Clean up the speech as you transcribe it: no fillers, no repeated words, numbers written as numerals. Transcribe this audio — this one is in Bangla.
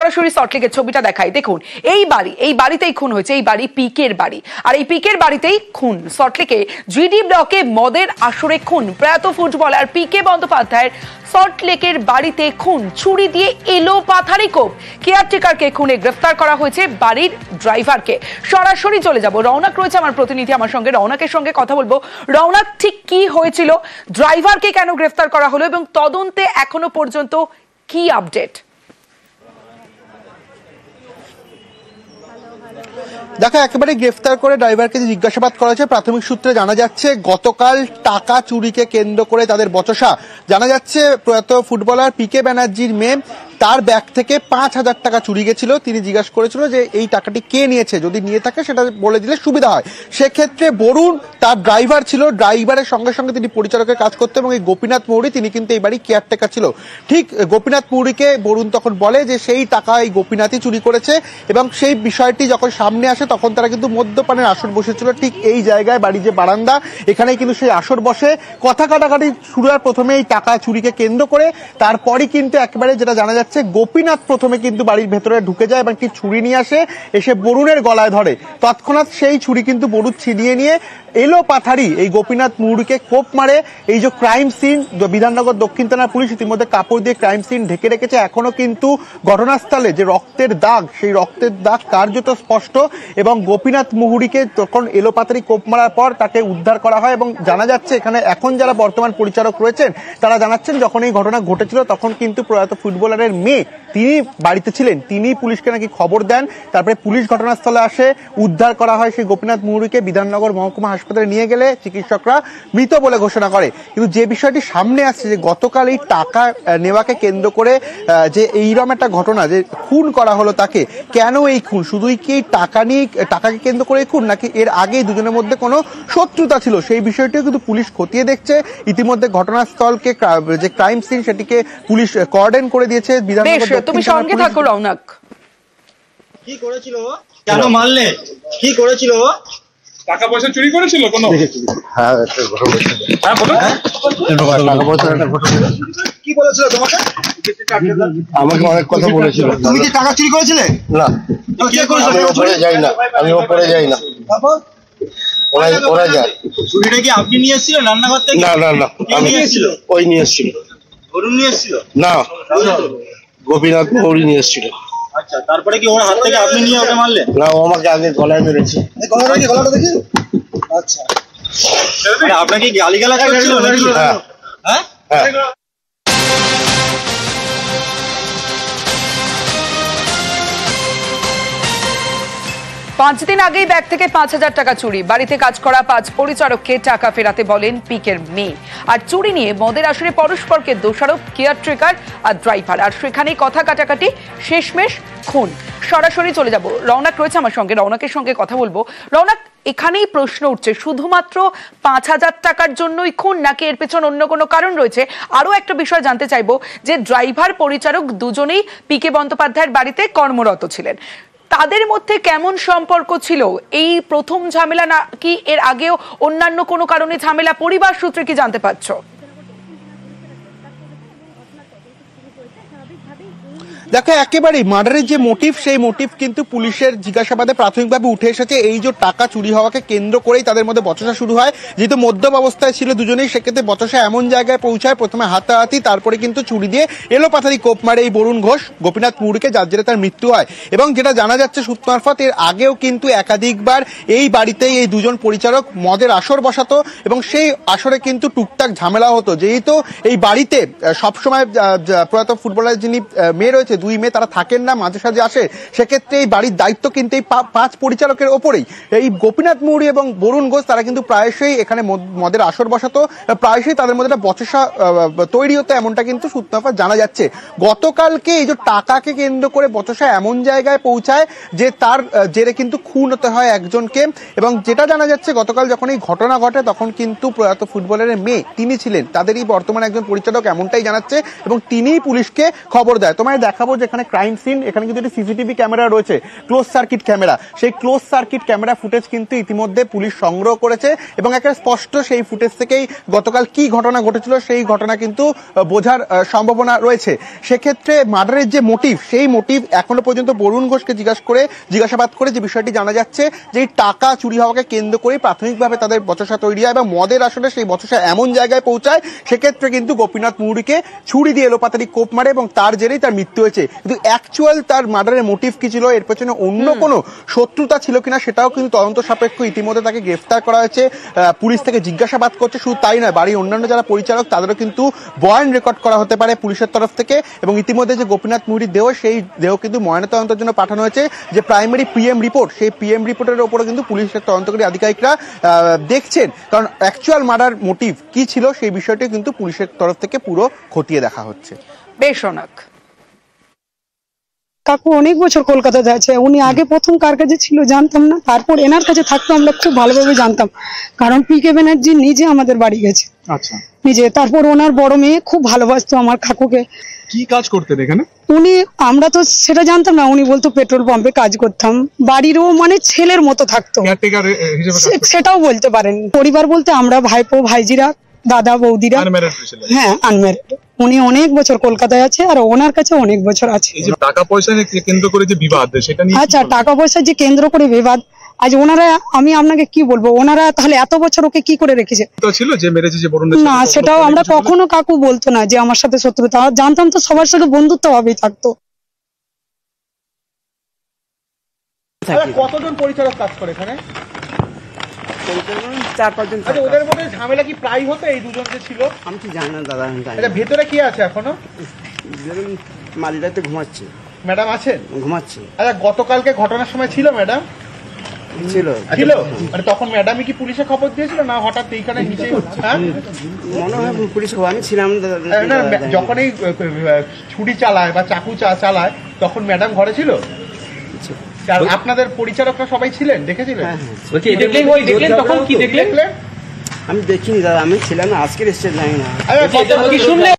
সরাসরি সল্টলেকের ছবিটা দেখাই। দেখুন এই বাড়িতেই খুন হয়েছে, এই বাড়ি পিকের বাড়ি, আর এই পিকের বাড়িতেই খুন। সল্টলেকে জিডি ব্লকে মদের আসরে খুন প্রয়াত ফুটবলার পিকে বন্দ্যোপাধ্যায়ের সল্টলেকের বাড়িতে খুন, ছুরি দিয়ে এলো পাথারি কোপ। কেয়ারটেকারকে খুনে গ্রেফতার করা হয়েছে, বাড়ির ড্রাইভারকে। সরাসরি চলে যাব, রৌনক রয়েছে আমার প্রতিনিধি আমার সঙ্গে, রৌনকের সঙ্গে কথা বলবো। রৌনক, ঠিক কি হয়েছিল, ড্রাইভারকে কেন গ্রেফতার করা হলো এবং তদন্তে এখনো পর্যন্ত কি আপডেট? দেখো, একেবারে গ্রেফতার করে ড্রাইভারকে জিজ্ঞাসাবাদ করা হয়েছে। প্রাথমিক সূত্রে জানা যাচ্ছে গতকাল টাকা চুরিকে কেন্দ্র করে তাদের বচসা। জানা যাচ্ছে প্রয়াত ফুটবলার পিকে ব্যানার্জির মেয়ে, তার ব্যাগ থেকে 5,000 টাকা চুরি গেছিল। তিনি জিজ্ঞাসা করেছিল যে এই টাকাটি কে নিয়েছে, যদি নিয়ে থাকে সেটা বলে দিলে সুবিধা হয়। সেক্ষেত্রে বরুণ তার ড্রাইভার ছিল, ড্রাইভারের সঙ্গে সঙ্গে তিনি পরিচালকের কাজ করতেন এবং এই গোপীনাথ মৌরি তিনি কিন্তু এই বাড়ি কেয়ারটেকার ছিল। ঠিক গোপীনাথ মৌরিকে বরুণ তখন বলে যে সেই টাকা এই গোপীনাথই চুরি করেছে এবং সেই বিষয়টি যখন সামনে আসে তখন তারা কিন্তু মদ্যপানের আসর বসেছিল ঠিক এই জায়গায়, বাড়ির যে বারান্দা এখানেই কিন্তু সেই আসর বসে। কথা কাটাকাটি শুরু হয় প্রথমে এই টাকা চুরিকে কেন্দ্র করে, তারপরই কিন্তু একেবারে যেটা জানা যাচ্ছে গোপীনাথ প্রথমে কিন্তু বাড়ির ভেতরে ঢুকে যায় এবং একটি ছুরি নিয়ে আসে, এসে বরুণের গলায় ধরে। তৎক্ষণাৎ সেই ছুরি কিন্তু বরুণ ছিনিয়ে নিয়ে এলো পাথারি এই গোপীনাথ মৌরিকে কোপ মারে। এই যে ক্রাইম সিন, বিধাননগর দক্ষিণ থানার পুলিশ ইতিমধ্যে কাপড় দিয়ে ক্রাইম সিন ঢেকে রেখেছে। এখনো কিন্তু ঘটনাস্থলে যে রক্তের দাগ, সেই রক্তের দাগ কার্যত স্পষ্ট এবং গোপীনাথ মৌরিকে তখন এলো পাথারি কোপ মারার পর তাকে উদ্ধার করা হয়। এবং জানা যাচ্ছে এখানে এখন যারা বর্তমান পরিচালক রয়েছেন তারা জানাচ্ছেন যখন এই ঘটনা ঘটেছিল তখন কিন্তু প্রয়াত ফুটবলারের মেয়ে তিনি বাড়িতে ছিলেন, তিনি পুলিশকে নাকি খবর দেন। তারপরে পুলিশ ঘটনাস্থলে আসে, উদ্ধার করা হয় সেই গোপীনাথ মৌরিকে। বিধাননগর মহকুমা হাসপাতালে নিয়ে গেলে চিকিৎসকরা মৃত বলে ঘোষণা করে। কিন্তু যে বিষয়টি সামনে আসছে যে গতকাল এই টাকা নেওয়াকে কেন্দ্র করে যে এইরকম একটা ঘটনা, যে খুন করা হলো তাকে, কেন এই খুন? শুধুই কি টাকা নিয়ে, টাকাকে কেন্দ্র করে খুন, নাকি এর আগেই দুজনের মধ্যে কোনো শত্রুতা ছিল? সেই বিষয়টিও কিন্তু পুলিশ খতিয়ে দেখছে। ইতিমধ্যে ঘটনাস্থলকে যে ক্রাইম সিন সেটিকে পুলিশ কর্ডন করে দিয়েছে। তুমি সঙ্গে থাকো রৌনক। কি করেছিল, কেন মারলে, কি করেছিল? টাকা পয়সা চুরি করেছিল কোন? হ্যাঁ, কি বলেছিল তোমাকে? আমাকে অনেক কথা বলেছিল। তুমি কি টাকা চুরি করেছিলে? না, আমি ওপরে যাই না, আমি ওপরে যাই না, ওরা যায়। চুরিটা কি আপনি নিয়ে এসেছিলেন রান্নাঘর থেকে? না না না, আমি ওই নিয়ে এসেছিল। অরুণ নিয়ে এসেছিল? না, গোপীনাথ মৌরি নিয়ে এসেছিল। আচ্ছা, তারপরে কি ওর হাত থেকে আপনি নিয়ে ওকে মারলে? না, ও আমাকে আগে গলায় মেরেছে। গলাটা দেখি। আচ্ছা, আপনাকে গালিগালাজ করেছিল নাকি? হ্যাঁ হ্যাঁ হ্যাঁ। 5 দিন আগেই ব্যাগ থেকে 5,000 টাকা চুরি, বাড়িতে কাজ করা 5 পরিচারককে টাকা ফেরাতে বলেন পিকের মেয়ে। আর চুরি নিয়ে মদের আসরে পরস্পরকে দোষারোপ কেয়ারটেকার আর ড্রাইভার, আর সেখানেই কথা কাটাকাটি, শেষমেশ খুন। সরাসরি চলে যাব, রৌনক রয়েছে আমার সঙ্গে, রৌনকের সঙ্গে কথা বলবো। রৌনক, এখানেই প্রশ্ন উঠছে, শুধুমাত্র 5,000 টাকার জন্যই খুন নাকি এর পেছনে অন্য কোনো কারণ রয়েছে? আরো একটা বিষয় জানতে চাইবো যে ড্রাইভার পরিচারক দুজনেই পিকে বন্দ্যোপাধ্যায়ের বাড়িতে কর্মরত ছিলেন, তাদের মধ্যে কেমন সম্পর্ক ছিল? এই প্রথম ঝামেলা নাকি এর আগেও অন্যান্য কোনো কারণে ঝামেলা? পরিবার সূত্রে কি জানতে পারছো? দেখো, একেবারেই মার্ডারের যে মোটিভ, সেই মোটিভ কিন্তু পুলিশের জিজ্ঞাসাবাদে প্রাথমিকভাবে উঠে এসেছে। এই যে টাকা চুরি হওয়াকে কেন্দ্র করেই তাদের মধ্যে বচসা শুরু হয়। যেহেতু মদ্যপ অবস্থায় ছিল দুজনেই, সেক্ষেত্রে বচসা এমন জায়গায় পৌঁছায়, প্রথমে হাতাহাতি, তারপরে কিন্তু চুরি দিয়ে এলো পাথারি কোপ মারে এই বরুণ ঘোষ গোপীনাথ মৌরিকে, যার জেরে তার মৃত্যু হয়। এবং যেটা জানা যাচ্ছে সূত্র মারফত, এর আগেও কিন্তু একাধিকবার এই বাড়িতেই এই দুজন পরিচারক মদের আসর বসাতো এবং সেই আসরে কিন্তু টুকটাক ঝামেলা হতো। যেহেতু এই বাড়িতে সবসময় প্রয়াত ফুটবলার যিনি মেয়ে রয়েছে, 2 মেয়ে, তারা থাকেন না, মাঝে সাঝে আসে, সেক্ষেত্রে এই বাড়ির দায়িত্ব কিন্তু এই 5 পরিচালকের ওপরেই। এই গোপীনাথ মৌরি এবং বরুণ ঘোষ তারা কিন্তু প্রায়শই এখানে মদের আসর বসাতো, প্রায়শই তাদের মধ্যে একটা বচসা তৈরি হতো, এমনটা কিন্তু সূত্রপাত জানা যাচ্ছে। গতকালকে এই যে টাকাকে কেন্দ্র করে বচসা এমন জায়গায় পৌঁছায় যে তার জেরে কিন্তু খুন হতে হয় একজনকে। এবং যেটা জানা যাচ্ছে গতকাল যখন এই ঘটনা ঘটে তখন কিন্তু প্রয়াত ফুটবলারের মেয়ে তিনি ছিলেন তাদেরই বর্তমানে একজন পরিচালক, এমনটাই জানাচ্ছে, এবং তিনিই পুলিশকে খবর দেয়। তোমায় দেখাবো দেখাবো যেখানে ক্রাইম সিন, এখানে কিন্তু একটি সিসিটিভি ক্যামেরা রয়েছে, ক্লোজ সার্কিট ক্যামেরা। সেই ক্লোজ সার্কিট ক্যামেরা ফুটেজ কিন্তু ইতিমধ্যে পুলিশ সংগ্রহ করেছে এবং একটা স্পষ্ট সেই ফুটেজ থেকেই গতকাল কি ঘটনা ঘটেছিল সেই ঘটনা কিন্তু বোঝার সম্ভাবনা রয়েছে। সেক্ষেত্রে মার্ডারের যে মোটিভ, সেই মোটিভ এখনো পর্যন্ত বরুণ ঘোষকে জিজ্ঞাসাবাদ করে যে বিষয়টি জানা যাচ্ছে যে টাকা চুরি হওয়াকে কেন্দ্র করে প্রাথমিকভাবে তাদের বচসা তৈরি হয় এবং মদের আসলে সেই বচসা এমন জায়গায় পৌঁছায় সেক্ষেত্রে কিন্তু গোপীনাথ মুহুরীকে ছুরি দিয়ে এলোপাতাড়ি কোপ মারে এবং তার জেরেই তার মৃত্যু হয়েছে। কিন্তু অ্যাকচুয়াল তার মার্ডারের মোটিভ কি ছিল, এর পেছনে অন্য কোনো শত্রুতা ছিল কিনা সেটাও কিন্তু তদন্ত সাপেক্ষ। ইতিমধ্যে তাকে গ্রেফতার করা হয়েছে, পুলিশ থেকে জিজ্ঞাসাবাদ করছে। শুধু তাই নয়, বাড়ির অন্যান্য যারা পরিচালক তাদেরও কিন্তু বয়ান রেকর্ড করা হতে পারে পুলিশের তরফ থেকে। এবং ইতিমধ্যে যে গোপীনাথ মুহুরীর দেহ, সেই দেহ কিন্তু ময়নাতদন্তের জন্য পাঠানো হয়েছে। যে প্রাইমারি পিএম রিপোর্ট, সেই পিএম রিপোর্টের উপরে কিন্তু পুলিশের তদন্তকারী আধিকারিকরা দেখছেন, কারণ অ্যাকচুয়াল মার্ডার মোটিভ কি ছিল সেই বিষয়টি কিন্তু পুলিশের তরফ থেকে পুরো খতিয়ে দেখা হচ্ছে। বেশ অনেক কাকু অনেক বছর কলকাতাতে আছে, উনি আগে প্রথম কার কাছে ছিল জানতাম না, তারপর এনার কাছে থাকতো আমরা খুব ভালোভাবে জানতাম, কারণ পিকে ব্যানার্জি নিজে আমাদের বাড়ি গেছে, আচ্ছা নিজে। তারপর ওনার বড় মেয়ে খুব ভালোবাসতো আমার কাকুকে। কি কাজ করতেন এখানে? উনি, আমরা তো সেটা জানতাম না, উনি বলতো পেট্রোল পাম্পে কাজ করতাম, বাড়িরও মানে ছেলের মতো থাকতো, কেয়ারটেকার হিসেবে সেটাও বলতে পারেন। পরিবার বলতে আমরা ভাইপো ভাইজিরা, দাদা বৌদিরা, আনম্যারিড ছিলেন। হ্যাঁ আনম্যারিড। উনি অনেক বছর কলকাতায় আছে আর ওনার কাছে অনেক বছর আছে। এই যে টাকা পয়সা নিয়ে কেন্দ্র করে যে বিবাদ, সেটা নিয়ে আচ্ছা, টাকা পয়সা যে কেন্দ্র করে বিবাদ, আজ ওনারা, আমি আপনাকে কি বলবো, ওনারা তাহলে এত বছর ওকে কি করে রেখেছে? তো ছিল যে মেরেছে যে বরুণ না, সেটাও আমরা কখনো কাকু বলতো না যে আমার সাথে শত্রুতা, জানতাম তো সবার সাথে বন্ধুত্ব ভাবেই থাকতো। কতজন পরিচালক কাজ করে এখানে? 4-5 জন। আচ্ছা, ওদের মধ্যে ঝামেলা কি প্রায় হতো এই দুজন যে ছিল? আমি তো জানি না দাদা, আমি জানি আচ্ছা, ভেতরে কি আছে এখনো? মালিরা তো ঘুমাচ্ছে। ম্যাডাম আছেন? ঘুমাচ্ছে আচ্ছা, গতকালকে ঘটনার সময় ছিল ম্যাডাম? ছিল। মানে তখন ম্যাডামই কি পুলিশে খবর দিয়েছিল না হঠাৎ এইখানে নিচে? হ্যাঁ, মনে হয় পুলিশ, আমি ছিলাম না, যখনই ছুরি চালায় বা চাকু চালায় তখন ম্যাডাম ঘরে ছিল? আর আপনাদের পরিচালকরা সবাই ছিলেন, দেখেছিলেন? বলছি দেখলেন তখন কি দেখলেন? আমি দেখিনি দাদা, আমি ছিলাম না, আজকের এসছে জানি না। আচ্ছা,